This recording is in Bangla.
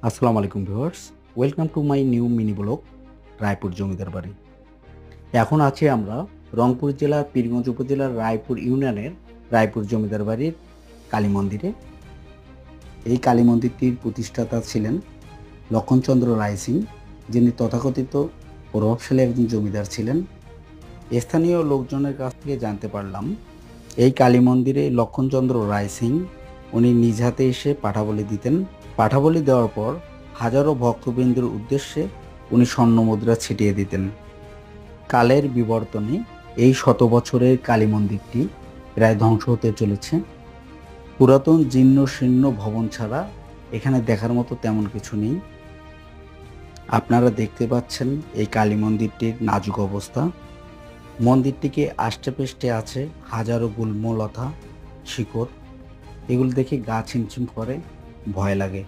আসসালামু আলাইকুম viewers, welcome to my new mini blog Raipur জমিদার বাড়ি। এখন আছি আমরা রংপুর জেলার পীরগঞ্জ উপজেলার রায়পুর ইউনিয়নের রায়পুর জমিদার বাড়ির কালী মন্দিরে। এই কালী মন্দিরটির প্রতিষ্ঠাতা ছিলেন লক্ষণচন্দ্র রায় সিং, যিনি তথাকথিত প্রভাবশালী একজন জমিদার ছিলেন। স্থানীয় লোকজনের কাছ থেকে জানতে পারলাম এই কালী মন্দিরে লক্ষণচন্দ্র রায় সিং উনি নিজ হাতে এসে পাঠাবলি দিতেন। পাঠাবলি দেওয়ার পর হাজারো ভক্তবৃন্দের উদ্দেশ্যে উনি স্বর্ণমুদ্রা ছিটিয়ে দিতেন। কালের বিবর্তনে এই শত বছরের কালী মন্দিরটি প্রায় ধ্বংস হতে চলেছে। পুরাতন জীর্ণ শীর্ণ ভবন ছাড়া এখানে দেখার মতো তেমন কিছু নেই। আপনারা দেখতে পাচ্ছেন এই কালী মন্দিরটির নাজুক অবস্থা। মন্দিরটিকে আষ্টেপৃষ্ঠে আছে হাজারো গুল্মলতা, শিকড়। এগুলো দেখে গা ছিমছিম করে, ভয় লাগে।